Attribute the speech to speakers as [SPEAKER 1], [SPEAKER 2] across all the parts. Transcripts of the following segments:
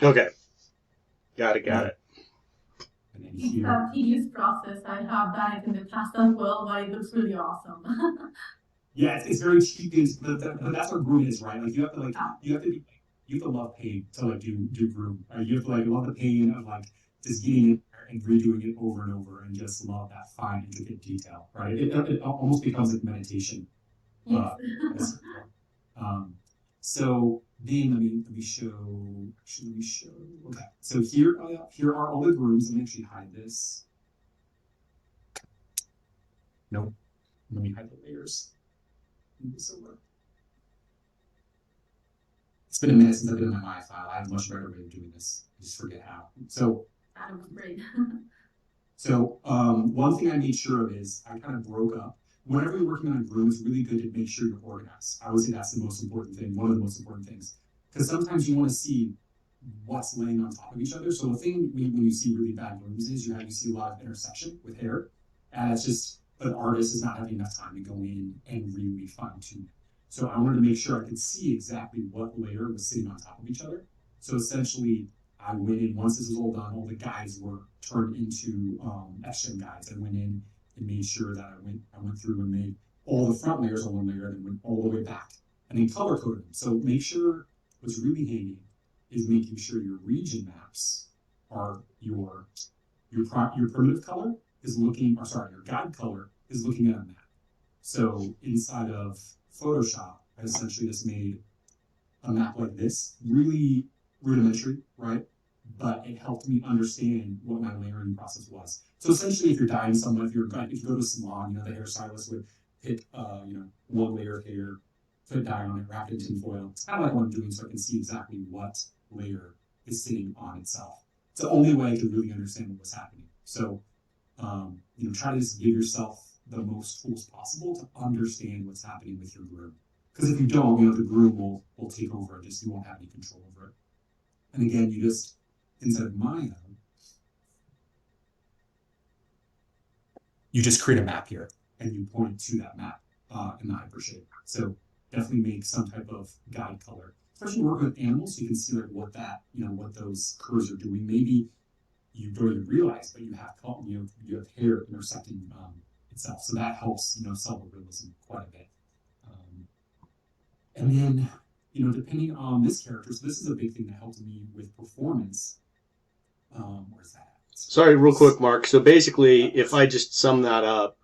[SPEAKER 1] Okay. Got it. Got
[SPEAKER 2] And,
[SPEAKER 1] it.
[SPEAKER 2] and then
[SPEAKER 3] It's
[SPEAKER 2] here,
[SPEAKER 3] a tedious process. I have done it in the past as well, but it looks really awesome.
[SPEAKER 2] yeah, it's very cheap things, but that's what groom is, right? Like you have to be, you have to love pain to like do groom. Right? You have to like love the pain of like just getting in there and redoing it over and over, and just love that fine intricate detail, right? It almost becomes like meditation.
[SPEAKER 3] Yes.
[SPEAKER 2] At a certain point. Um, so then let me show. Actually, let me show. Okay, so here are all the grooms. Let me actually hide this. Nope. Let me hide the layers. Move this over. It's been a minute since I've been in my My file. I have a much better way of doing this. I just forget how.
[SPEAKER 3] That was great.
[SPEAKER 2] One thing I made sure of is I kind of broke up. Whenever you're working on a groom, it's really good to make sure you're organized. I would say that's the most important thing, one of the most important things. Because sometimes you want to see what's laying on top of each other. So the thing when you see really bad grooms is you see a lot of intersection with hair. And it's just an artist is not having enough time to go in and really fine tune it. So I wanted to make sure I could see exactly what layer was sitting on top of each other. So essentially, I went in once this was all done. All the guides were turned into XGen guides. I went in and made sure that I went through and made all the front layers on one layer, and then went all the way back, and then color coded them. So make sure what's really handy is making sure your region maps are your primitive color is looking, or sorry, your guide color is looking at a map. So inside of Photoshop, I essentially just made a map like this, really rudimentary, right? But it helped me understand what my layering process was. So essentially, if you're dyeing someone, if you go to a salon, the hairstylist would pick, one layer of hair, put dye on it, wrap it in tin foil. It's kind of like what I'm doing, so I can see exactly what layer is sitting on itself. It's the only way I could really understand what was happening. So, try to just give yourself the most tools possible to understand what's happening with your groom. Because if you don't, the groom will take over it. Just you won't have any control over it. And again, you just inside of Maya, you just create a map here and you point to that map in the hypershade. So definitely make some type of guide color, especially working with animals, so you can see like what those curves are doing. Maybe you don't even realize, but you have hair intersecting itself, so that helps sell the realism quite a bit. Um, and then depending on this character, so this is a big thing that helped me with performance. Where's that?
[SPEAKER 1] Sorry, real quick, Mark. So basically, if I just sum that up,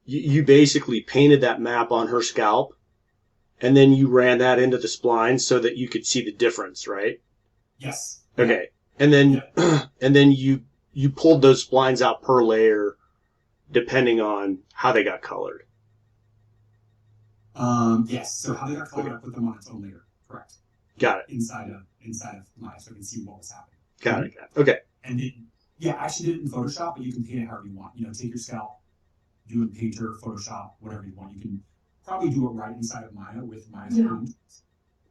[SPEAKER 1] you basically painted that map on her scalp, and then you ran that into the spline so that you could see the difference, right?
[SPEAKER 2] Yes. Yeah.
[SPEAKER 1] Okay. And then
[SPEAKER 2] Yeah.
[SPEAKER 1] and then you pulled those splines out per layer depending on how they got colored.
[SPEAKER 2] Yes. So how they got colored, I put them on its own layer. Correct.
[SPEAKER 1] Got it.
[SPEAKER 2] Inside of Maya, so I can see what was happening.
[SPEAKER 1] Got it. Got it. Okay.
[SPEAKER 2] And then, yeah, I actually did it in Photoshop, but you can paint it however you want. Take your scalp, do it in Painter, Photoshop, whatever you want. You can probably do it right inside of Maya with Maya's paint,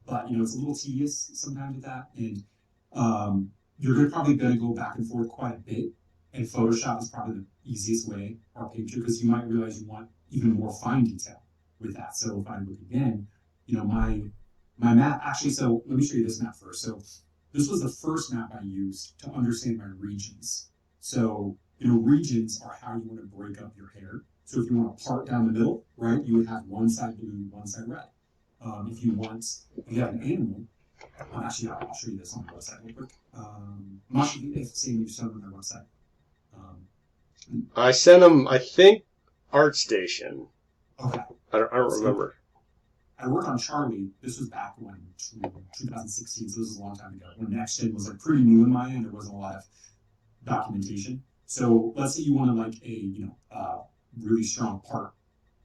[SPEAKER 2] but it's a little tedious sometimes with that, and you're probably going to go back and forth quite a bit. And Photoshop is probably the easiest way, or Painter, because you might realize you want even more fine detail with that. So if I look again, my map actually. So let me show you this map first. So this was the first map I used to understand my regions. So regions are how you want to break up your hair. So if you want to part down the middle, right, you would have one side blue, one side red. If you have an animal, actually, I'll show you this on the website real quick. I'm not sure if saying you've shown on their website. Um,
[SPEAKER 1] I sent them, I think, ArtStation.
[SPEAKER 2] okay.
[SPEAKER 1] I don't
[SPEAKER 2] So
[SPEAKER 1] remember.
[SPEAKER 2] I worked on Charlie. This was back when 2016, so this is a long time ago. When NextGen was like pretty new in Maya, and there wasn't a lot of documentation. So let's say you wanted like a really strong part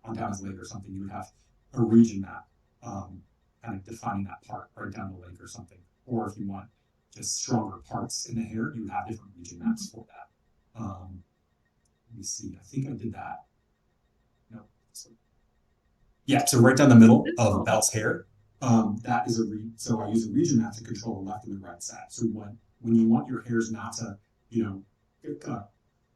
[SPEAKER 2] on down his leg or something, you would have a region map, kind of defining that part right down the leg or something. Or if you want just stronger parts in the hair, you would have different region maps for that. Let me see. I think I did that. No. So, yeah. So right down the middle of Belle's hair, that is so I use a region map to control the left and the right side. So when you want your hairs not to, you know, uh,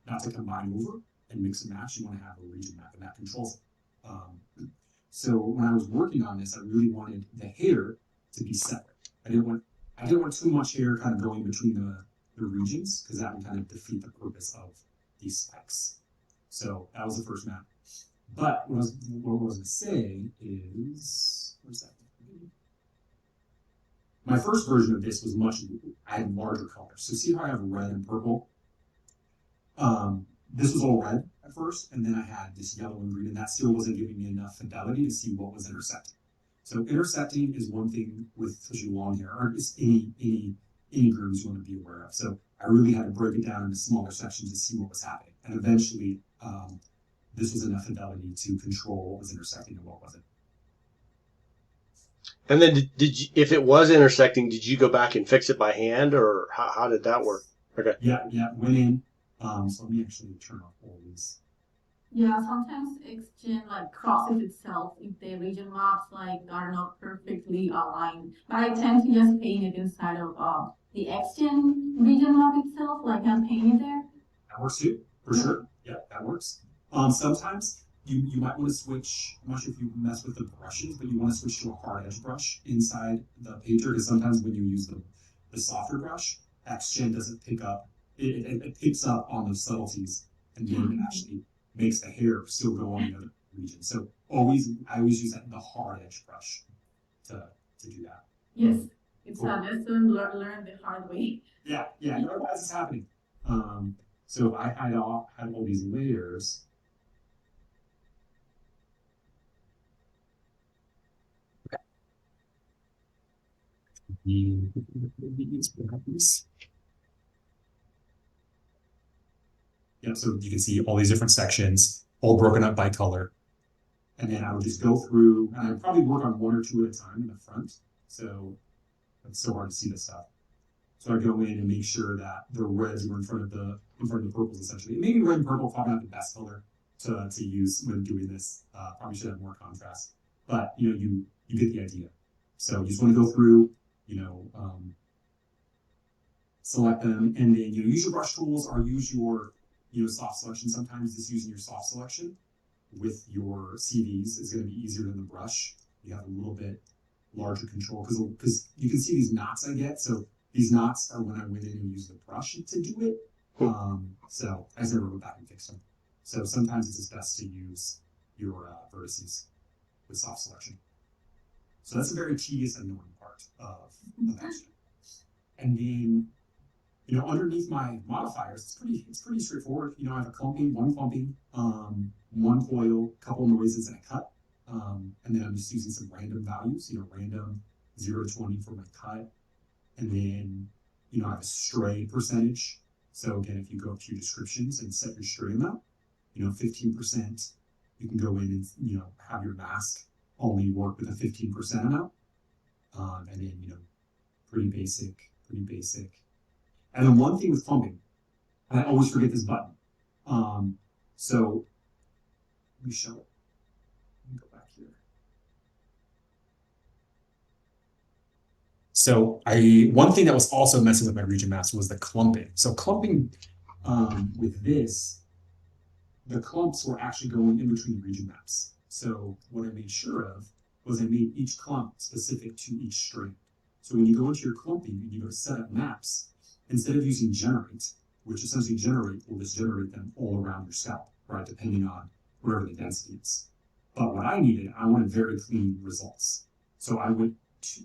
[SPEAKER 2] not to combine over and mix and match, you want to have a region map, and that controls it. So when I was working on this, I really wanted the hair to be separate. I I didn't want too much hair kind of going between the regions because that would kind of defeat the purpose of these spikes. So that was the first map. But what I was going to say is, where's that? My first version of this was I had larger colors. So see how I have red and purple? This was all red at first, and then I had this yellow and green, and that still wasn't giving me enough fidelity to see what was intersecting. So intersecting is one thing with especially long hair, or just any grooves you want to be aware of. So I really had to break it down into smaller sections to see what was happening. And eventually, this was enough fidelity to control what was intersecting and what wasn't.
[SPEAKER 1] And then did you, if it was intersecting, did you go back and fix it by hand, or how did that work? Okay.
[SPEAKER 2] Yeah, went in. So let me actually turn off all these.
[SPEAKER 3] Yeah, sometimes XGen like crosses itself if the region maps like are not perfectly aligned. But I tend to just paint it inside of the XGen region map itself, like I'm painting there.
[SPEAKER 2] That works too, for sure. Yeah, that works. Sometimes you might want to switch. I'm not sure if you mess with the brushes, but you want to switch to a hard edge brush inside the painter because sometimes when you use the softer brush, XGen doesn't pick up. It picks up on those subtleties and then it actually makes the hair still go on the other region. So I always use the hard edge brush to do that.
[SPEAKER 3] Yes, it's a lesson learned the hard way.
[SPEAKER 2] Yeah, otherwise it's happening. So I had all these layers. Yeah, so you can see all these different sections, all broken up by color. And then I would just go through, and I'd probably work on one or two at a time in the front. So it's so hard to see this stuff. So I go in and make sure that the reds were in front of the purples essentially. Maybe red and purple probably not the best color to use when doing this. Probably should have more contrast. But you get the idea. So you just want to go through, select them, and then use your brush tools or use your soft selection. Sometimes just using your soft selection with your CVs is going to be easier than the brush. You have a little bit larger control because you can see these knots I get. So these knots are when I went in and used the brush to do it. So I just never went back and fixed them. So sometimes it's just best to use your vertices with soft selection. So that's a very tedious and annoying part of action. And then underneath my modifiers, it's pretty straightforward. I have one clumping, one coil, couple noises, and a cut. And then I'm just using some random values, random 0 to 20 for my cut. And then, I have a stray percentage. So again, if you go up to your descriptions and set your stray amount, 15%, you can go in and, have your mask only work with a 15% amount. And then, pretty basic. And then one thing with clumping, and I always forget this button. So let me show it. Let me go back here. So one thing that was also messing with my region maps was the clumping. So clumping with this, the clumps were actually going in between region maps. So what I made sure of was I made each clump specific to each string. So when you go into your clumping and you go to set up maps, instead of using generate, which essentially will just generate them all around your scalp, right, depending on whatever the density is. But what I wanted very clean results. So I went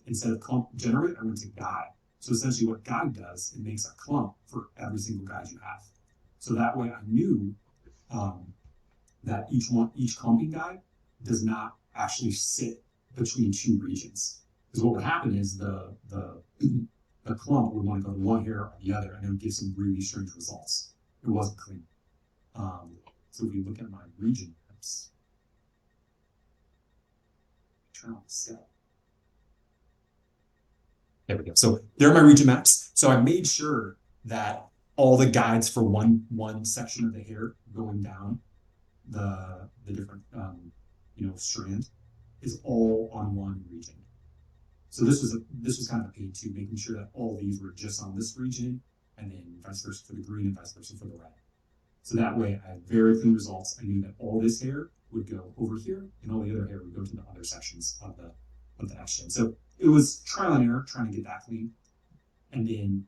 [SPEAKER 2] instead of clump generate, I went to guide. So essentially what guide does, it makes a clump for every single guide you have. So that way I knew that each clumping guide does not actually sit between two regions. Because what would happen is the clump would want to go to one hair or the other, and it would give some really strange results. It wasn't clean. So if we look at my region maps, turn on the scale. There we go. So there are my region maps. So I made sure that all the guides for one section of the hair going down the different strand is all on one region. So this was kind of a pain too, making sure that all these were just on this region, and then vice versa for the green and vice versa for the red. So that way I had very clean results. I knew that all this hair would go over here, and all the other hair would go to the other sections of the action. So it was trial and error trying to get that clean. And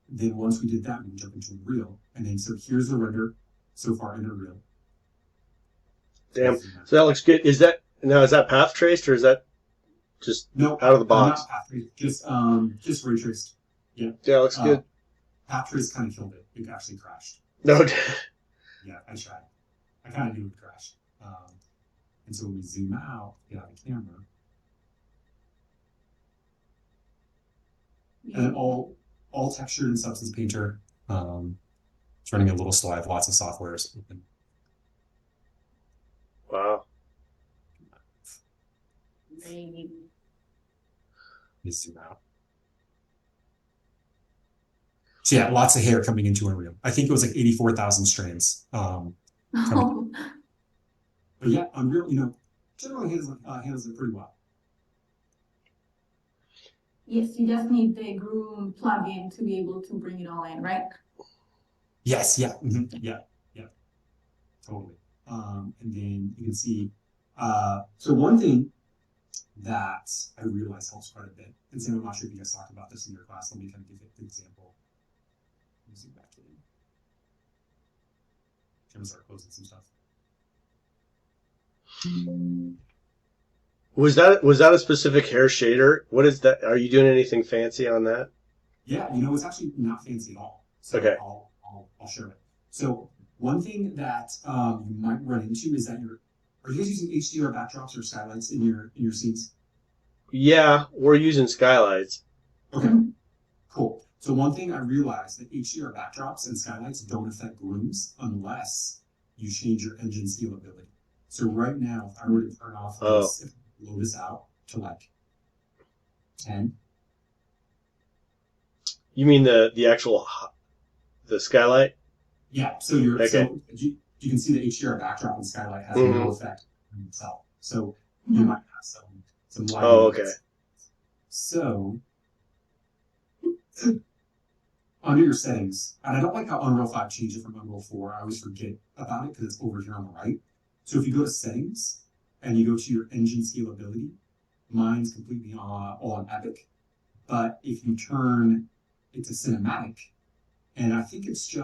[SPEAKER 2] then once we did that, we can jump into Unreal. And then so here's the render so far in Unreal.
[SPEAKER 1] Damn. So that looks good. Is that path traced or is that just
[SPEAKER 2] no
[SPEAKER 1] out of the box?
[SPEAKER 2] Not path traced, just ray traced. Yeah.
[SPEAKER 1] Yeah, it looks good.
[SPEAKER 2] Path trace kind of killed it. It actually crashed.
[SPEAKER 1] No.
[SPEAKER 2] Yeah, I tried. I kind of knew it would crash. And so when we zoom out, get out of the camera, and then all textured in Substance Painter. It's running a little slow. I have lots of softwares open.
[SPEAKER 1] Wow.
[SPEAKER 3] Maybe.
[SPEAKER 2] Let me zoom out. So yeah, lots of hair coming into Unreal. I think it was like 84,000 strands. But yeah, Unreal, generally handles it pretty well.
[SPEAKER 3] Yes, you just need the Groom plugin to be able to bring it all in, right?
[SPEAKER 2] Yes, yeah, yeah, totally. And then you can see, so one thing that I realize helps quite a bit, and Sam, I'm not sure if you guys talked about this in your class, let me kind of give an example. Let me zoom back in. I'm gonna start closing some stuff.
[SPEAKER 1] Was that a specific hair shader? What is that? Are you doing anything fancy on that?
[SPEAKER 2] Yeah, it's actually not fancy at all. So
[SPEAKER 1] okay.
[SPEAKER 2] I'll share it. So one thing that you might run into is that are you guys using HDR backdrops or skylights in your scenes?
[SPEAKER 1] Yeah, we're using skylights.
[SPEAKER 2] Okay, cool. So one thing I realized that HDR backdrops and skylights don't affect grooms unless you change your engine scalability. So right now, if I were to turn off this, if I blow this out to like 10.
[SPEAKER 1] You mean the actual the skylight?
[SPEAKER 2] Yeah. So you can see the HDR backdrop and skylight has no effect on itself. So you might have some lighting.
[SPEAKER 1] Oh, okay.
[SPEAKER 2] So under your settings, and I don't like how Unreal 5 changed it from Unreal 4. I always forget about it because it's over here on the right. So if you go to settings and you go to your engine scalability, mine's completely all on Epic. But if you turn it to cinematic, and I think it's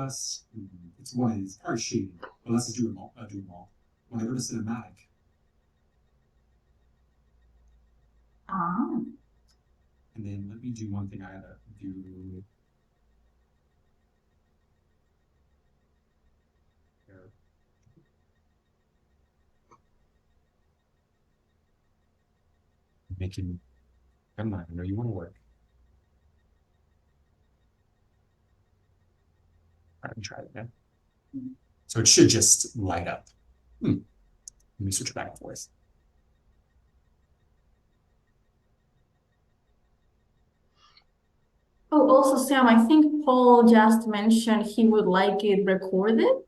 [SPEAKER 2] one of these, probably shading, but let's just do them all. When I go to cinematic, and then let me do one thing I had to do. Here. Come on, I know you want to work. Let me try it again. So it should just light up. Let me switch it back and forth.
[SPEAKER 3] Oh, also, Sam, I think Paul just mentioned he would like it recorded.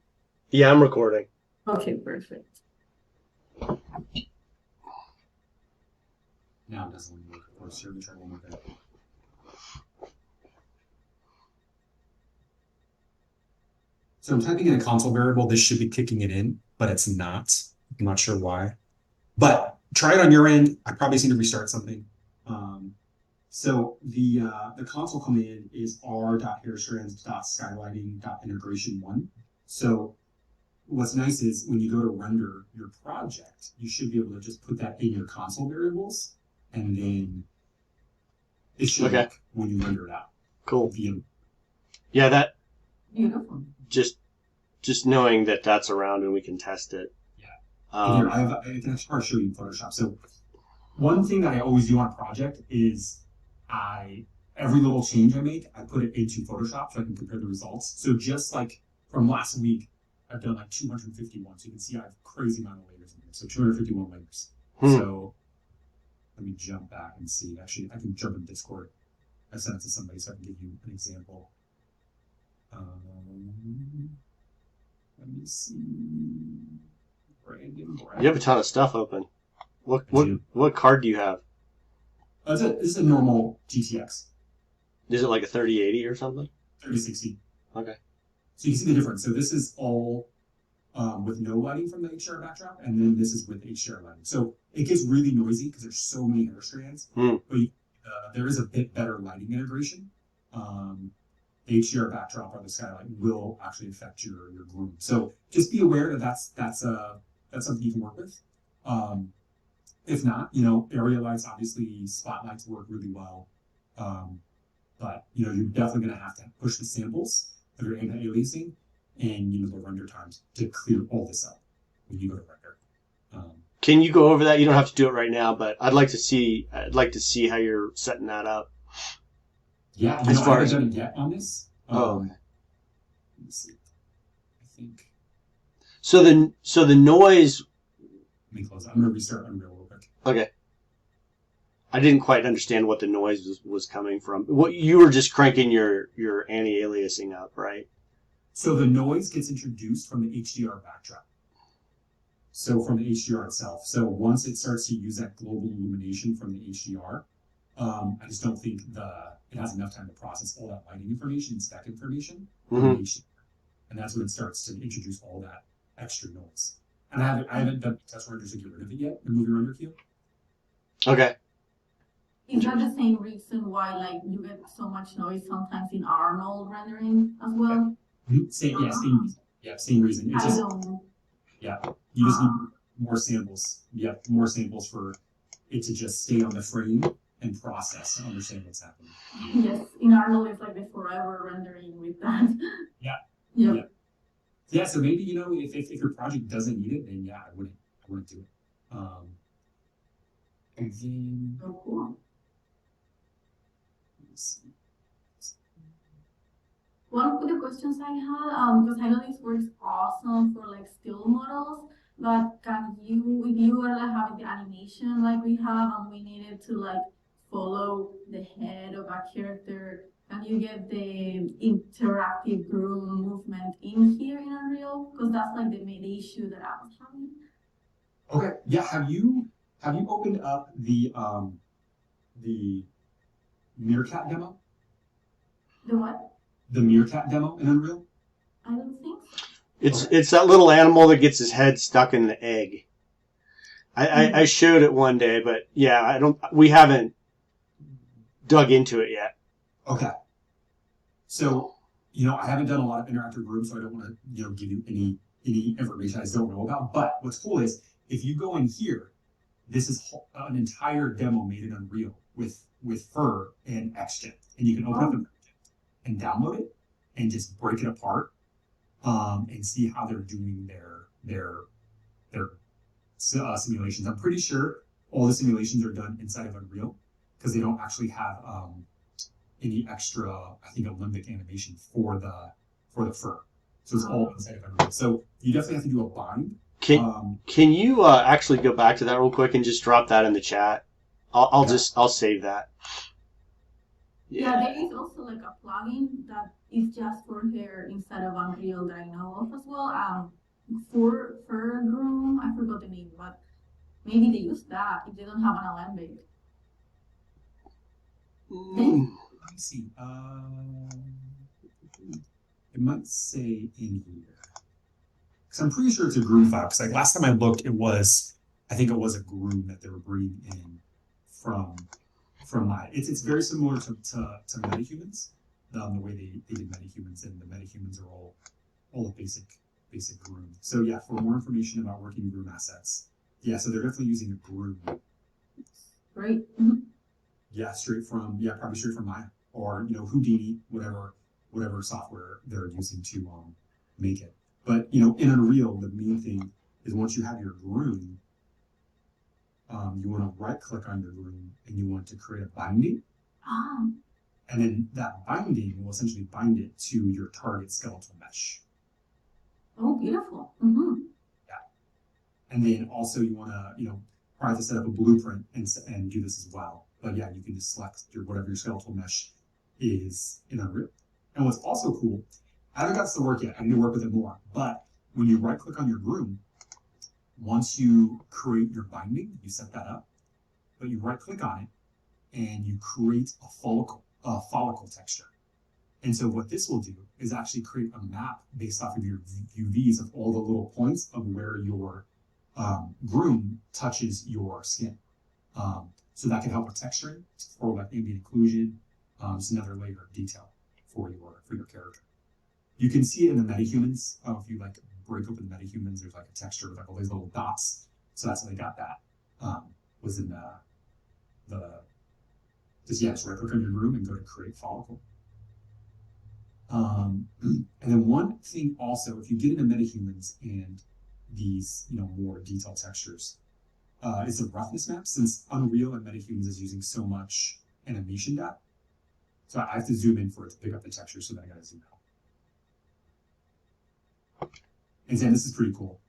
[SPEAKER 1] Yeah, I'm recording.
[SPEAKER 3] Okay, perfect.
[SPEAKER 2] Now it doesn't work. Let's try one more thing. So I'm typing in a console variable. This should be kicking it in, but it's not. I'm not sure why. But try it on your end. I probably need to restart something. So the console command is r.hairstrands.skylighting.integration1. So what's nice is when you go to render your project, you should be able to just put that in your console variables, and then it should look when you render it out.
[SPEAKER 1] Cool. Yeah, that.
[SPEAKER 3] Beautiful.
[SPEAKER 1] Just knowing that that's around and we can test it.
[SPEAKER 2] Yeah. Here, I can actually show you in Photoshop. So one thing that I always do on a project is every little change I make, I put it into Photoshop so I can compare the results. So just like from last week, I've done like 251. So you can see I have a crazy amount of layers in here. So 251 layers. So let me jump back and see. Actually, I can jump in Discord. I sent it to somebody so I can give you an example. Let me see. Brandon.
[SPEAKER 1] You have a ton of stuff open. What card do you have?
[SPEAKER 2] This is a normal GTX.
[SPEAKER 1] Is it like a 3080 or something?
[SPEAKER 2] 3060.
[SPEAKER 1] Okay.
[SPEAKER 2] So you can see the difference. So this is all with no lighting from the HDR backdrop, and then this is with HDR lighting. So it gets really noisy because there's so many hair strands. But there is a bit better lighting integration. the HDR backdrop or the skylight will actually affect your groom. So just be aware that that's something you can work with. If not, area lights, obviously spotlights work really well. But you're definitely going to have to push the samples that are anti-aliasing and the render times to clear all this up when you go to render.
[SPEAKER 1] Can you go over that? You don't have to do it right now, but I'd like to see how you're setting that up.
[SPEAKER 2] Yeah,
[SPEAKER 1] as far
[SPEAKER 2] I
[SPEAKER 1] as
[SPEAKER 2] haven't done it yet on this.
[SPEAKER 1] okay.
[SPEAKER 2] Let me see. I think.
[SPEAKER 1] So the noise.
[SPEAKER 2] Let me close it. I'm going to restart Unreal real quick.
[SPEAKER 1] Okay. I didn't quite understand what the noise was coming from. What you were just cranking your anti-aliasing up, right?
[SPEAKER 2] So the noise gets introduced from the HDR backdrop. So from the HDR itself. So once it starts to use that global illumination from the HDR, I just don't think it has enough time to process all that lighting information and spec information from the HDR. And that's when it starts to introduce all that extra noise. And I haven't done test renders to get rid of it yet, the movie render queue.
[SPEAKER 1] Okay.
[SPEAKER 3] Is that the same reason why you get so much noise sometimes in Arnold rendering as well?
[SPEAKER 2] Same reason. It's just, you just need more samples. You have more samples for it to just stay on the frame and process and understand what's happening.
[SPEAKER 3] Yes, in Arnold it's like the forever rendering with that.
[SPEAKER 2] Yeah, so maybe if your project doesn't need it, then I wouldn't do it. And then
[SPEAKER 3] So cool. One of the questions I had, because I know this works awesome for still models, but if you are having the animation like we have and we needed to follow the head of a character, can you get the interactive groom movement in here in Unreal? Because that's the issue that I was having.
[SPEAKER 2] Okay, yeah. Have you opened up the Meerkat demo?
[SPEAKER 3] The what?
[SPEAKER 2] The Meerkat demo in Unreal?
[SPEAKER 3] I don't think so.
[SPEAKER 1] It's that little animal that gets his head stuck in the egg. I showed it one day, but we haven't dug into it yet.
[SPEAKER 2] Okay. So, I haven't done a lot of interactive rooms, so I don't want to, give you any information I don't know about. But what's cool is if you go in here, this is an entire demo made in Unreal with Fur and XGen, and you can open up the project and download it and just break it apart and see how they're doing their simulations. I'm pretty sure all the simulations are done inside of Unreal because they don't actually have any extra, I think, Olympic animation for the fur. So it's all inside of Unreal. So you definitely have to do a bind.
[SPEAKER 1] Can you actually go back to that real quick and just drop that in the chat? I'll save that.
[SPEAKER 3] Yeah, there is also a plugin that is just for hair inside of Unreal that I know of as well. For Fur Groom, I forgot the name, but maybe they use that if they don't have an Alembic.
[SPEAKER 2] Let me see. It might say in here. Because I'm pretty sure it's a groom file. Because last time I looked, I think it was a groom that they were bringing in from my. It's very similar to MetaHumans, the way they did MetaHumans, and the MetaHumans are all a basic groom. So yeah, for more information about working groom assets, so they're definitely using a groom.
[SPEAKER 3] Great.
[SPEAKER 2] Yeah, probably straight from Maya or Houdini, whatever software they're using to make it. But in Unreal, the main thing is once you have your groom, you want to right-click on your groom and you want to create a binding. And then that binding will essentially bind it to your target skeletal mesh.
[SPEAKER 3] Oh, beautiful. Mm-hmm.
[SPEAKER 2] Yeah. And then also you want to, probably have to set up a blueprint and do this as well. But yeah, you can just select whatever your skeletal mesh is in Unreal. And what's also cool, I haven't got to work yet. I need to work with it more. But when you right-click on your groom, once you create your binding, you set that up. But you right-click on it, and you create a follicle texture. And so what this will do is actually create a map based off of your UVs of all the little points of where your groom touches your skin. So that can help with texturing for ambient occlusion, It's another layer of detail for your character. You can see it in the metahumans. If you like break open the metahumans, there's like a texture with like all these little dots. So that's how they got that. Was in just right click on your room and go to create follicle. And then one thing also, if you get into metahumans and these more detailed textures, is the roughness map. Since Unreal and metahumans is using so much animation data, so I have to zoom in for it to pick up the texture, so then I gotta zoom out. And then this is pretty cool.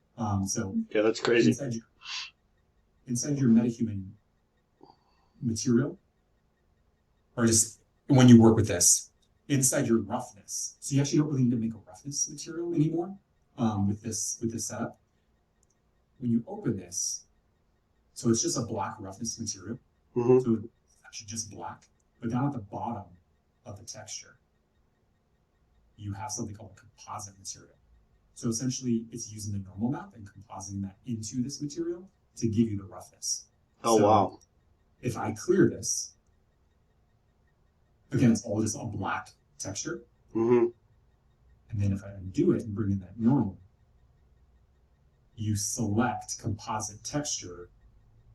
[SPEAKER 2] So
[SPEAKER 1] yeah, that's crazy.
[SPEAKER 2] Inside your metahuman material, or just when you work with this, inside your roughness. So you actually don't really need to make a roughness material anymore with this setup. When you open this, so it's just a black roughness material.
[SPEAKER 1] Mm-hmm.
[SPEAKER 2] So it's actually just black. But down at the bottom of the texture, you have something called a composite material. So essentially, it's using the normal map and compositing that into this material to give you the roughness.
[SPEAKER 1] Oh,
[SPEAKER 2] so
[SPEAKER 1] wow.
[SPEAKER 2] If I clear this, again, it's all just a black texture.
[SPEAKER 1] Mm-hmm.
[SPEAKER 2] And then if I undo it and bring in that normal, you select composite texture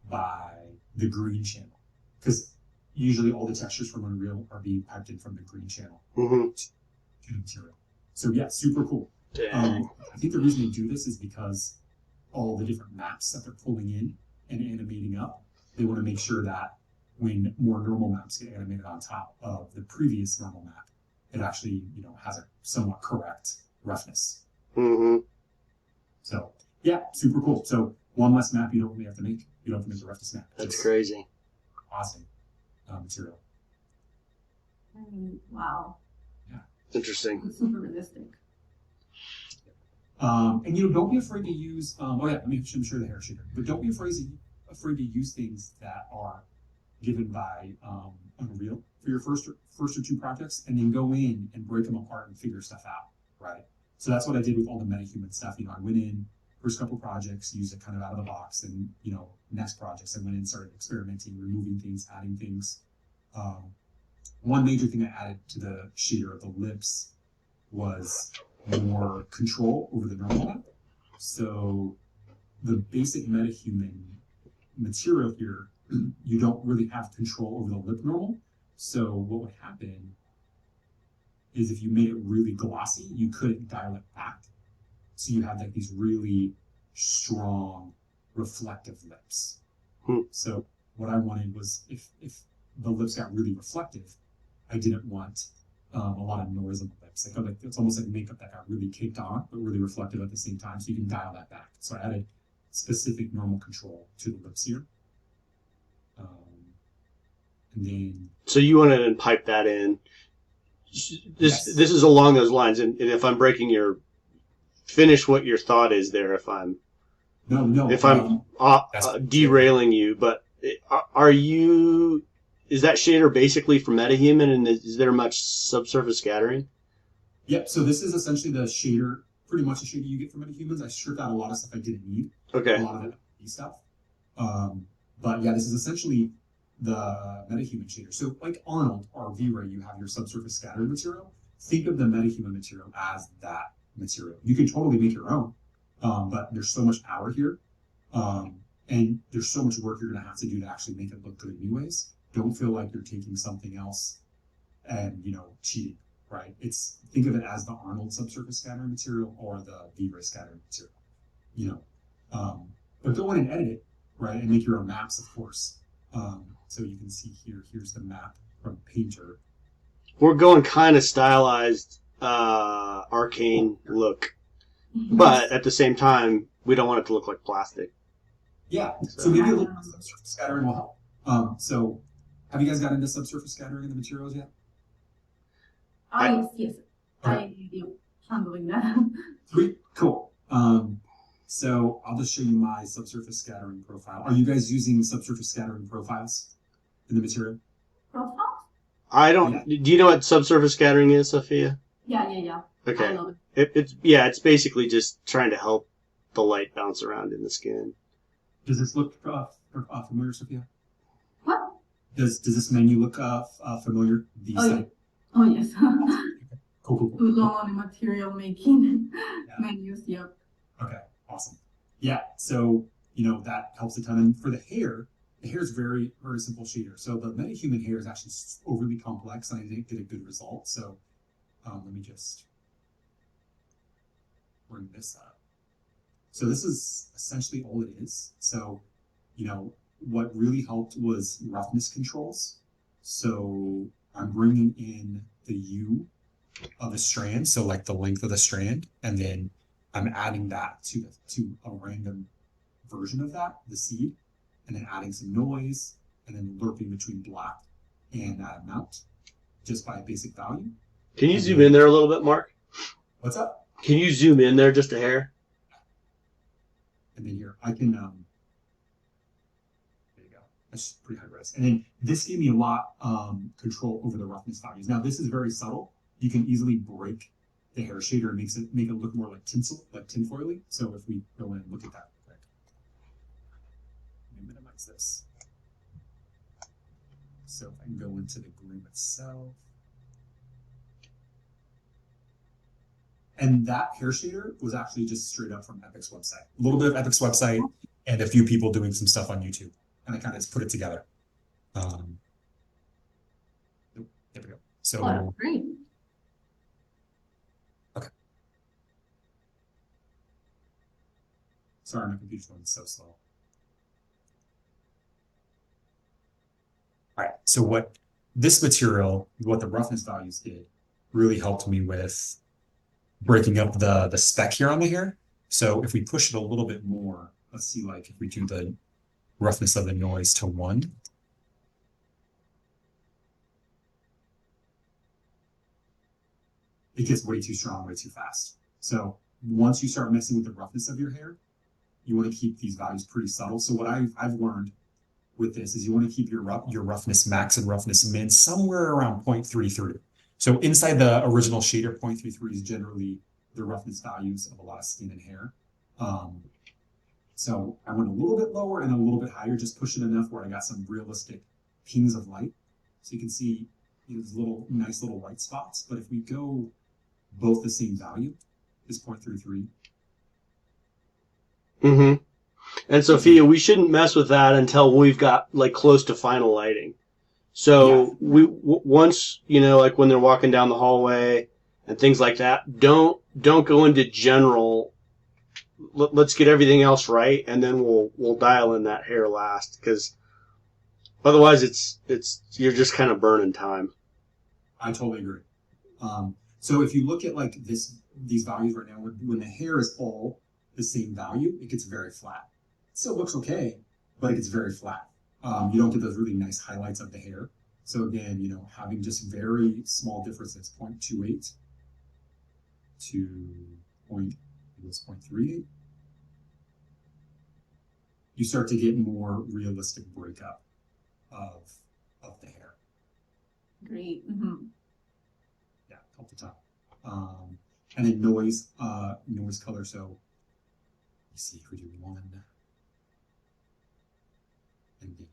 [SPEAKER 2] by the green channel. Because usually all the textures from Unreal are being piped in from the green channel
[SPEAKER 1] Mm-hmm.
[SPEAKER 2] to the material. So yeah, super cool.
[SPEAKER 1] Dang.
[SPEAKER 2] I think the reason they do this is because all the different maps that they're pulling in and animating up, they want to make sure that when more normal maps get animated on top of the previous normal map, it actually, has a somewhat correct roughness.
[SPEAKER 1] Mm-hmm.
[SPEAKER 2] So yeah, super cool. So one less map you don't really have to make. You don't have to make a roughness map.
[SPEAKER 1] That's
[SPEAKER 2] Just
[SPEAKER 1] crazy.
[SPEAKER 2] awesome material.
[SPEAKER 3] Wow.
[SPEAKER 1] Interesting.
[SPEAKER 3] It's super realistic.
[SPEAKER 2] And don't be afraid to use. Let me show the hair shader. But don't be afraid to use things that are given by Unreal for your first or two projects, and then go in and break them apart and figure stuff out. Right. So that's what I did with all the metahuman stuff. I went in first couple projects, used it kind of out of the box, and next projects I went in and started experimenting, removing things, adding things. One major thing I added to the shader of the lips was more control over the normal map. So the basic metahuman material here, you don't really have control over the lip normal. So what would happen is if you made it really glossy, you couldn't dial it back. So you have like these really strong reflective lips. So what I wanted was if the lips got really reflective, I didn't want a lot of noise on the lips. It's almost like makeup that got really caked on, but really reflective at the same time. So you can dial that back. So I added specific normal control to the lips here. And then.
[SPEAKER 1] So you wanted to pipe that in. This
[SPEAKER 2] Yes.
[SPEAKER 1] this is along those lines, and if I'm breaking finish what your thought is there. If I'm derailing you, but are you? Is that shader basically for metahuman, and is there much subsurface scattering?
[SPEAKER 2] Yep. So this is essentially the shader, pretty much the shader you get from metahumans. I stripped out a lot of stuff I didn't need.
[SPEAKER 1] Okay.
[SPEAKER 2] A lot of the stuff. But yeah, this is essentially the metahuman shader. So like Arnold or V-Ray, you have your subsurface scattering material. Think of the metahuman material as that material. You can totally make your own, but there's so much power here, and there's so much work you're going to have to do to actually make it look good anyways. Don't feel like you're taking something else and cheating, right? Think of it as the Arnold subsurface scattering material or the V-Ray scattering material, but go in and edit it, right, and make your own maps, of course. So you can see here's the map from Painter.
[SPEAKER 1] We're going kind of stylized, arcane look, but at the same time, we don't want it to look like plastic.
[SPEAKER 2] Yeah, so maybe a little bit of subsurface scattering will help. So have you guys gotten into subsurface scattering in the materials yet?
[SPEAKER 3] Yes.
[SPEAKER 2] Okay.
[SPEAKER 3] I do handling that.
[SPEAKER 2] Sweet, cool. So I'll just show you my subsurface scattering profile. Are you guys using subsurface scattering profiles in the material?
[SPEAKER 3] Profile?
[SPEAKER 1] I don't. Do you know what subsurface scattering is, Sophia?
[SPEAKER 3] Yeah.
[SPEAKER 1] Okay.
[SPEAKER 3] I love it.
[SPEAKER 1] It's basically just trying to help the light bounce around in the skin.
[SPEAKER 2] Does this look familiar, Sophia?
[SPEAKER 3] What?
[SPEAKER 2] Does this menu look familiar? The
[SPEAKER 3] Oh, yeah.
[SPEAKER 2] site?
[SPEAKER 3] Oh, yes.
[SPEAKER 2] Cool.
[SPEAKER 3] Too long on the material making
[SPEAKER 2] Yeah.
[SPEAKER 3] menus, yep.
[SPEAKER 2] Okay, awesome. Yeah, so that helps a ton. And for the hair is very, very simple shader. So the MetaHuman hair is actually overly complex, and I didn't get a good result. So let me just bring this up. So this is essentially all it is. So what really helped was roughness controls. So I'm bringing in the U of the strand, so like the length of the strand, and then I'm adding that to a random version of that, the seed, and then adding some noise, and then lerping between black and that amount just by a basic value.
[SPEAKER 1] Can you zoom in there a little bit, Mark?
[SPEAKER 2] What's up?
[SPEAKER 1] Can you zoom in there just a hair?
[SPEAKER 2] And then here I can there you go. That's pretty high res. And then this gave me a lot control over the roughness values. Now this is very subtle. You can easily break the hair shader and make it look more like tinsel, like tinfoily. So if we go in and look at that quick. Let me minimize this. So if I can go into the groom itself. And that hair shader was actually just straight up from Epic's website. A little bit of Epic's website and a few people doing some stuff on YouTube. And I kind of just put it together. There we go. So
[SPEAKER 3] Oh, great.
[SPEAKER 2] okay. Sorry, my computer's going so slow. All right. So what this material, what the roughness values did, really helped me with breaking up the speck here on the hair. So if we push it a little bit more, let's see, like if we do the roughness of the noise to 1. It gets way too strong, way too fast. So once you start messing with the roughness of your hair, you want to keep these values pretty subtle. So what I've learned with this is you want to keep your roughness max and roughness min somewhere around 0.33. So inside the original shader, 0.33 is generally the roughness values of a lot of skin and hair. So I went a little bit lower and a little bit higher, just push it enough where I got some realistic pings of light. So you can see these nice little white spots. But if we go both the same value, is 0.33.
[SPEAKER 1] Mm-hmm. And Sophia, we shouldn't mess with that until we've got like close to final lighting. So once, like when they're walking down the hallway and things like that, don't go into general. Let's get everything else right, and then we'll dial in that hair last, because otherwise you're just kind of burning time.
[SPEAKER 2] I totally agree. So if you look at like these values right now, when the hair is all the same value, it gets very flat. It still looks okay, but it gets very flat. You don't get those really nice highlights of the hair. So again, having just very small differences, 0.28 to 0.38, you start to get more realistic breakup of the hair.
[SPEAKER 3] Great. Mm-hmm.
[SPEAKER 2] Yeah, help the top. And then noise color. So let's see if we do 1 and B.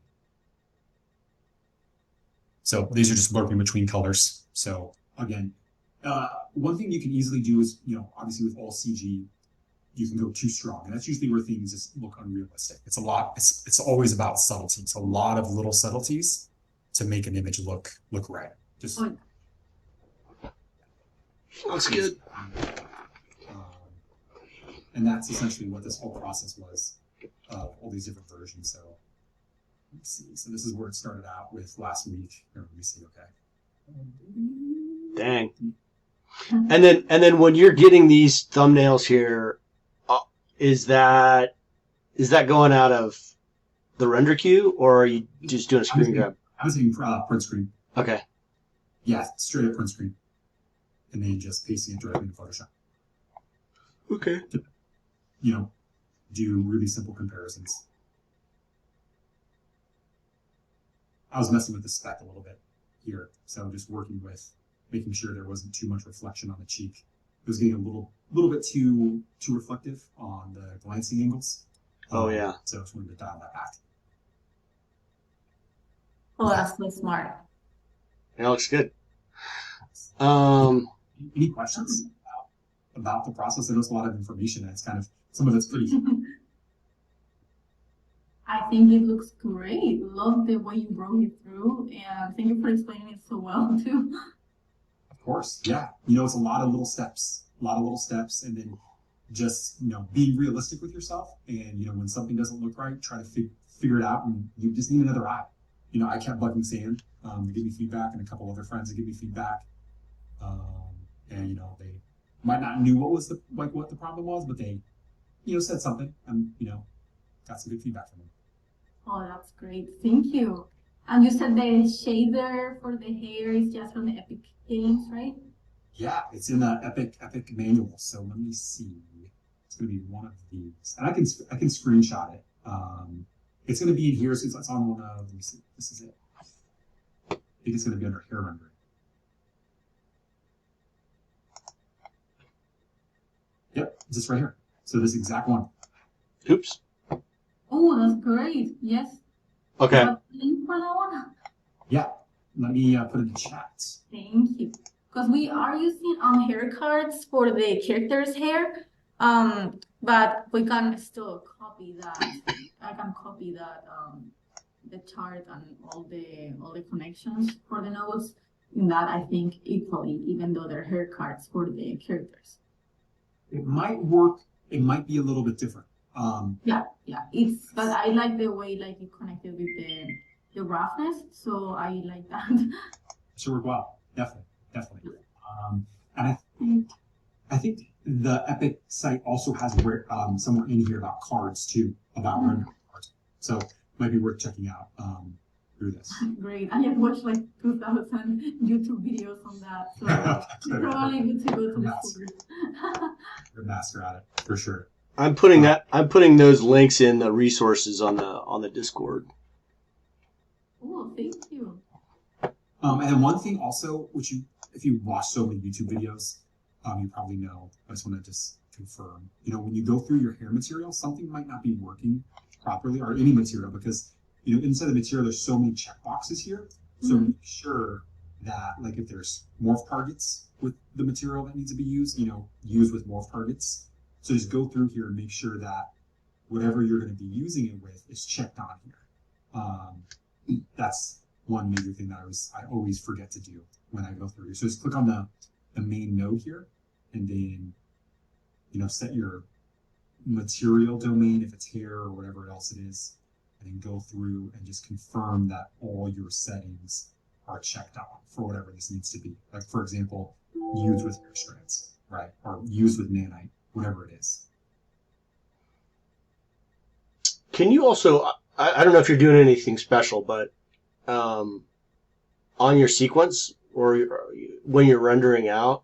[SPEAKER 2] So these are just lerping between colors. So again, one thing you can easily do is, obviously with all CG, you can go too strong, and that's usually where things just look unrealistic. It's a lot. It's always about subtlety. It's a lot of little subtleties to make an image look right. Just
[SPEAKER 1] Looks good.
[SPEAKER 2] And that's essentially what this whole process was of all these different versions. So let's see. So this is where it started out with last week. Here, let me see. Okay.
[SPEAKER 1] Dang. And then when you're getting these thumbnails here, is that going out of the render queue, or are you just doing a screen grab?
[SPEAKER 2] I was hitting print screen.
[SPEAKER 1] Okay.
[SPEAKER 2] Yeah, straight up print screen, and then just pasting it directly into Photoshop.
[SPEAKER 1] Okay.
[SPEAKER 2] To, do really simple comparisons. I was messing with the spec a little bit here, so just working with making sure there wasn't too much reflection on the cheek. It was getting a little bit too reflective on the glancing angles.
[SPEAKER 1] Oh yeah.
[SPEAKER 2] So I just wanted to dial that back.
[SPEAKER 3] Oh, that's so smart.
[SPEAKER 1] That looks good.
[SPEAKER 2] Any questions about the process? I know it's a lot of information, and it's kind of some of it's pretty.
[SPEAKER 3] I think it looks great. Love the way you broke it through, and thank you for explaining it so well too.
[SPEAKER 2] Of course, yeah. You know, it's a lot of little steps, and then just being realistic with yourself. And when something doesn't look right, try to figure it out, and you just need another eye. I kept bugging Sam to give me feedback, and a couple other friends to give me feedback. And they might not knew what the problem was, but they said something, and got some good feedback from them.
[SPEAKER 3] Oh, that's great. Thank you. And you said the shader for the hair is just from the Epic Games, right?
[SPEAKER 2] Yeah, it's in the Epic manual. So let me see. It's going to be one of these, and I can screenshot it. It's going to be in here. So it's on one of. Let me see. This is it. I think it's going to be under hair rendering. Yep, it's this right here. So this exact one.
[SPEAKER 1] Oops.
[SPEAKER 3] Oh, that's great. Yes.
[SPEAKER 1] Okay.
[SPEAKER 3] What's the link for that one?
[SPEAKER 2] Yeah, let me put it in the chat.
[SPEAKER 3] Thank you. Because we are using hair cards for the character's hair, but we can still copy that. I can copy that the chart and all the connections for the nodes in that, I think, equally, even though they're hair cards for the characters.
[SPEAKER 2] It might work. It might be a little bit different.
[SPEAKER 3] Yeah. But I like the way you connected with the roughness, so I like that.
[SPEAKER 2] Should work well. Definitely. And I think the Epic site also has somewhere in here about cards too, about rendering cards. So it might be worth checking out through this.
[SPEAKER 3] Great. I have watched 2,000 YouTube videos on that, so probably good to go to the store.
[SPEAKER 2] You're a master at it for sure.
[SPEAKER 1] I'm putting those links in the resources on the Discord.
[SPEAKER 3] Oh, thank you.
[SPEAKER 2] And then one thing also, which if you watch so many YouTube videos, you probably know. I just want to confirm. When you go through your hair material, something might not be working properly, or any material, because inside the material there's so many checkboxes here. So make sure that if there's morph targets with the material that needs to be used, use with morph targets. So just go through here and make sure that whatever you're going to be using it with is checked on here. That's one major thing that I always forget to do when I go through here. So just click on the main node here, and then set your material domain if it's hair or whatever else it is, and then go through and just confirm that all your settings are checked on for whatever this needs to be. Like for example, use with hair strands, right? Or use with nanite, whatever it is.
[SPEAKER 1] Can you also, I don't know if you're doing anything special, but on your sequence or when you're rendering out,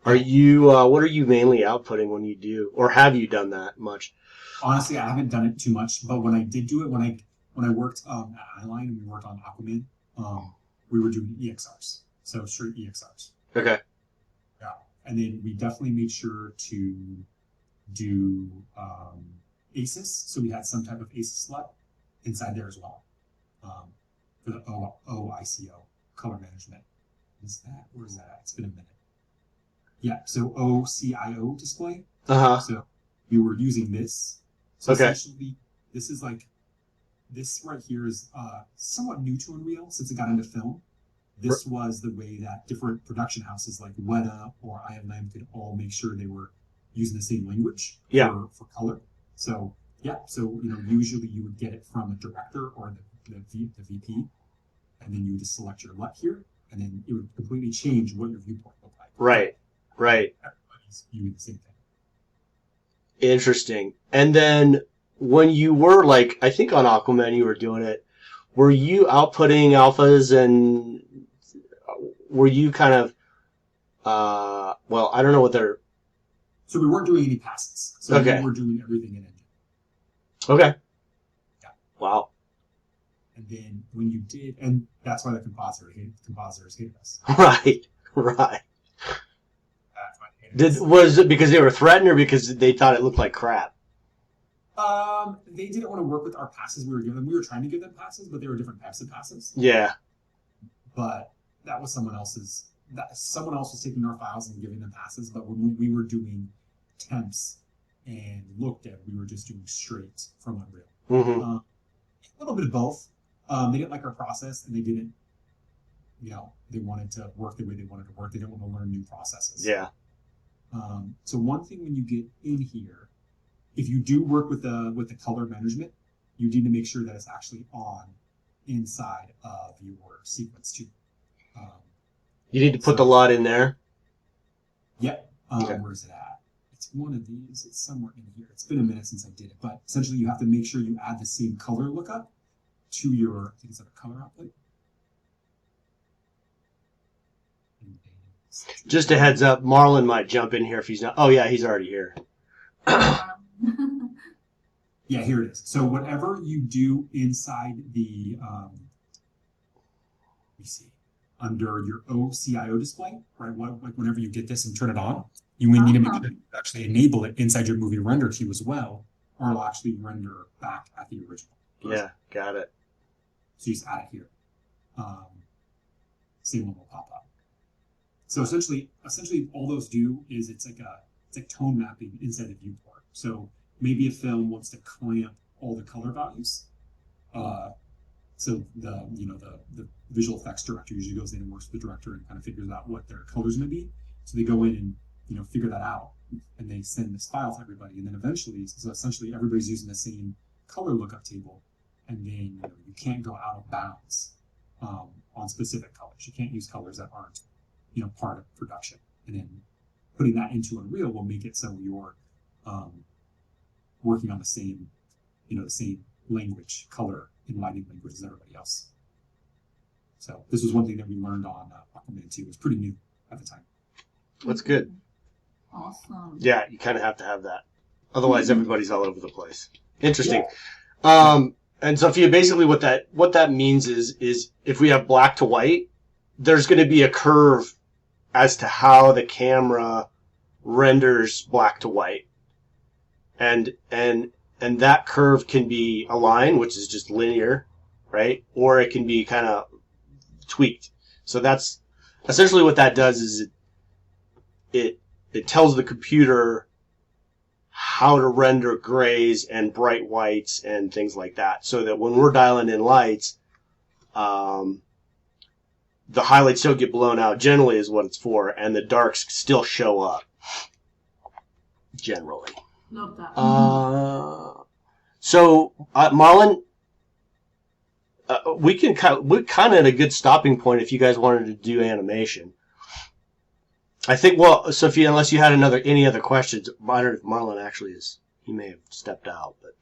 [SPEAKER 1] are you what are you mainly outputting when you do, or have you done that much?
[SPEAKER 2] Honestly, I haven't done it too much, but when I did do it, when I worked at Eyeline and we worked on Aquaman, we were doing EXRs, so straight EXRs.
[SPEAKER 1] Okay.
[SPEAKER 2] Yeah, and then we definitely made sure to do ACES, so we had some type of ACES LUT inside there as well, for the OICO color management. Where is that at? It's been a minute. Yeah, so OCIO display. So we were using this. So essentially, this is this right here is somewhat new to Unreal since it got into film. This was the way that different production houses like Weta or ILM could all make sure they were using the same language for color. So usually you would get it from a director or the VP, and then you would just select your LUT here, and then it would completely change what your viewport looked like.
[SPEAKER 1] Right.
[SPEAKER 2] Everybody's viewing the same thing.
[SPEAKER 1] Interesting. And then when you were I think on Aquaman you were doing it, were you outputting alphas, and were you kind of I don't know what they're.
[SPEAKER 2] So we weren't doing any passes. So we were doing everything in engine.
[SPEAKER 1] Okay.
[SPEAKER 2] Yeah.
[SPEAKER 1] Wow.
[SPEAKER 2] And then when you did, and that's why the compositors hated us.
[SPEAKER 1] Right.
[SPEAKER 2] That's why they hated us.
[SPEAKER 1] Was it because they were threatened, or because they thought it looked like crap?
[SPEAKER 2] They didn't want to work with our passes we were giving them. We were trying to give them passes, but they were different types of passes.
[SPEAKER 1] Yeah.
[SPEAKER 2] But that was someone else's. That someone else was taking our files and giving them passes. But when we were doing temps and looked at, we were just doing straight from Unreal.
[SPEAKER 1] Mm-hmm.
[SPEAKER 2] A little bit of both. They didn't like our process, and they didn't. They wanted to work the way they wanted to work. They didn't want to learn new processes.
[SPEAKER 1] Yeah.
[SPEAKER 2] So one thing when you get in here, if you do work with the color management, you need to make sure that it's actually on inside of your sequence too.
[SPEAKER 1] You need to put the LUT in there.
[SPEAKER 2] Yep.
[SPEAKER 1] Okay.
[SPEAKER 2] Where's it at? It's one of these. It's somewhere in here. It's been a minute since I did it, but essentially you have to make sure you add the same color lookup to your. I think it's like a color output.
[SPEAKER 1] Just a heads up, Marlon might jump in here if he's not. Oh yeah, he's already here.
[SPEAKER 2] Yeah, here it is. So whatever you do inside the, let me see, under your OCIO display, right? Like whenever you get this and turn it on, you need to make sure you actually enable it inside your movie render queue as well, or it'll actually render back at the original version.
[SPEAKER 1] Yeah, got it.
[SPEAKER 2] So you just add it here. Same one will pop up. So essentially, all those do is it's like tone mapping inside the viewport. So maybe a film wants to clamp all the color values. So the visual effects director usually goes in and works with the director and kind of figures out what their color's going to be. So they go in and figure that out, and they send this file to everybody. And then eventually, so essentially everybody's using the same color lookup table, and then you can't go out of bounds on specific colors. You can't use colors that aren't part of production. And then putting that into Unreal will make it so you're working on the same language, color, and lighting language as everybody else. So this was one thing that we learned on Aquaman 2. It was pretty new at the time.
[SPEAKER 1] That's good.
[SPEAKER 3] Awesome.
[SPEAKER 1] Yeah, you kind of have to have that. Otherwise, everybody's all over the place. Interesting. Yeah. And Sophia, basically what that means is if we have black to white, there's going to be a curve as to how the camera renders black to white. And that curve can be a line, which is just linear, right? Or it can be kind of tweaked. So that's essentially what that does is it tells the computer how to render grays and bright whites and things like that. So that when we're dialing in lights, the highlights don't get blown out, generally is what it's for, and the darks still show up, generally.
[SPEAKER 3] Love that.
[SPEAKER 1] So, Marlon, we're kind of at a good stopping point if you guys wanted to do animation. I think, well, Sophia, unless you had any other questions, I don't know if Marlon actually is. He may have stepped out, but.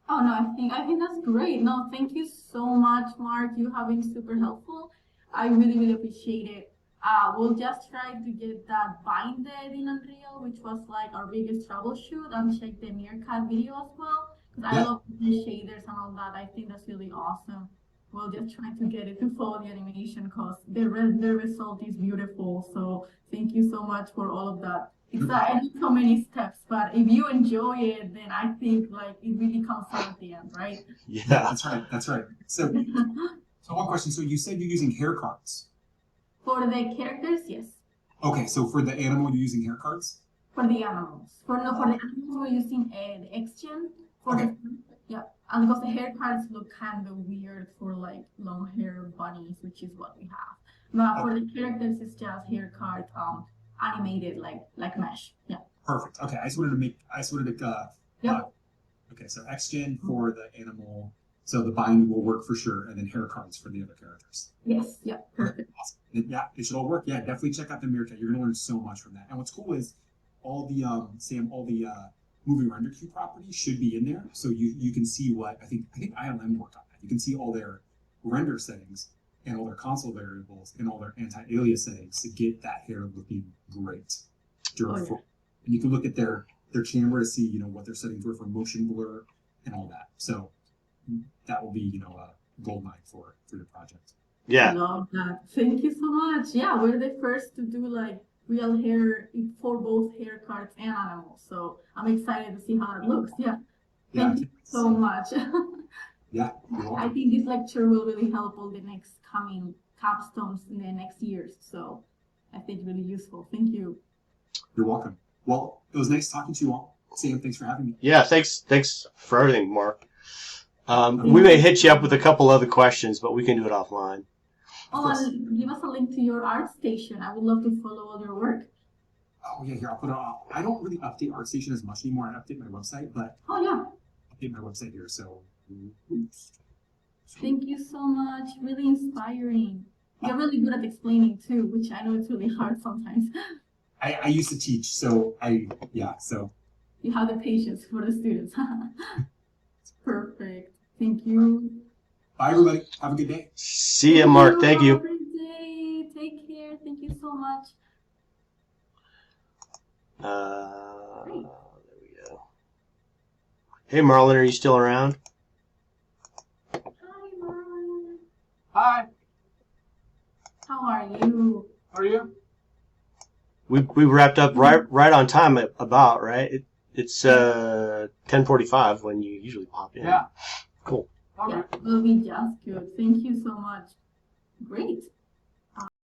[SPEAKER 3] Oh no, I think that's great. No, thank you so much, Mark. You have been super helpful. I really, really appreciate it. We'll just try to get that binded in Unreal, which was like our biggest troubleshoot, and check the Meerkat video as well, because I love the shaders and all that. I think that's really awesome. We'll just try to get it to follow the animation, because the result is beautiful. So thank you so much for all of that. It's so many steps, but if you enjoy it, then I think like it really comes out at the end, right?
[SPEAKER 1] Yeah,
[SPEAKER 2] that's right. So one question. So you said you're using hair cards.
[SPEAKER 3] For the characters, yes.
[SPEAKER 2] Okay, so for the animal, you're using hair cards?
[SPEAKER 3] For the animals. For the animals, we're using the XGen. And because the hair cards look kind of weird for like long hair bunnies, which is what we have. But for the characters, it's just hair card animated like mesh. Yeah.
[SPEAKER 2] Perfect. Okay, I just wanted to. Okay, so XGen for the animal. So the bind will work for sure, and then hair cards for the other characters.
[SPEAKER 3] Yes. Yeah. Perfect.
[SPEAKER 2] Awesome. Yeah, it should all work. Yeah, definitely check out the Meerkat. You're gonna learn so much from that. And what's cool is all the movie render queue properties should be in there, so you can see what I think ILM worked on that. You can see all their render settings and all their console variables and all their anti-alias settings to get that hair looking great during full. And you can look at their camera to see what their settings were for motion blur and all that. So that will be a gold mine for your project.
[SPEAKER 1] Yeah.
[SPEAKER 3] I love that. Thank you so much. Yeah, we're the first to do like real hair for both hair cards and animals. So I'm excited to see how it looks. Yeah.
[SPEAKER 2] Yeah.
[SPEAKER 3] Thank you so much.
[SPEAKER 2] Yeah, you're
[SPEAKER 3] I
[SPEAKER 2] welcome.
[SPEAKER 3] think this lecture will really help all the next coming capstones in the next years. So I think really useful. Thank you.
[SPEAKER 2] You're welcome. Well, it was nice talking to you all. Sam, thanks for having me.
[SPEAKER 1] Yeah, thanks for everything, Mark. We may hit you up with a couple other questions, but we can do it offline.
[SPEAKER 3] Oh, and give us a link to your art station. I would love to follow all your work.
[SPEAKER 2] Oh yeah, here I'll put it on. I don't really update ArtStation as much anymore. I update my website, but
[SPEAKER 3] Oh yeah.
[SPEAKER 2] I'll update my website here. So,
[SPEAKER 3] Thank you so much. Really inspiring. You're really good at explaining too, which I know it's really hard sometimes.
[SPEAKER 2] I used to teach, so so
[SPEAKER 3] You have the patience for the students. Perfect. Thank you.
[SPEAKER 2] bye everybody. Have a good day.
[SPEAKER 1] See ya, Mark. Thank you.
[SPEAKER 3] Have a great day. Take care. Thank you so much.
[SPEAKER 1] There we go. Hey, Marlon, are you still around?
[SPEAKER 3] Hi, Marlon.
[SPEAKER 4] Hi,
[SPEAKER 3] How are you?
[SPEAKER 4] how are you?
[SPEAKER 1] We wrapped up right on time about, right? It's 10:45 when you usually pop in.
[SPEAKER 4] Yeah.
[SPEAKER 1] Cool.
[SPEAKER 4] All
[SPEAKER 3] Yeah,
[SPEAKER 4] right.
[SPEAKER 3] will be just good. Thank you so much. Great.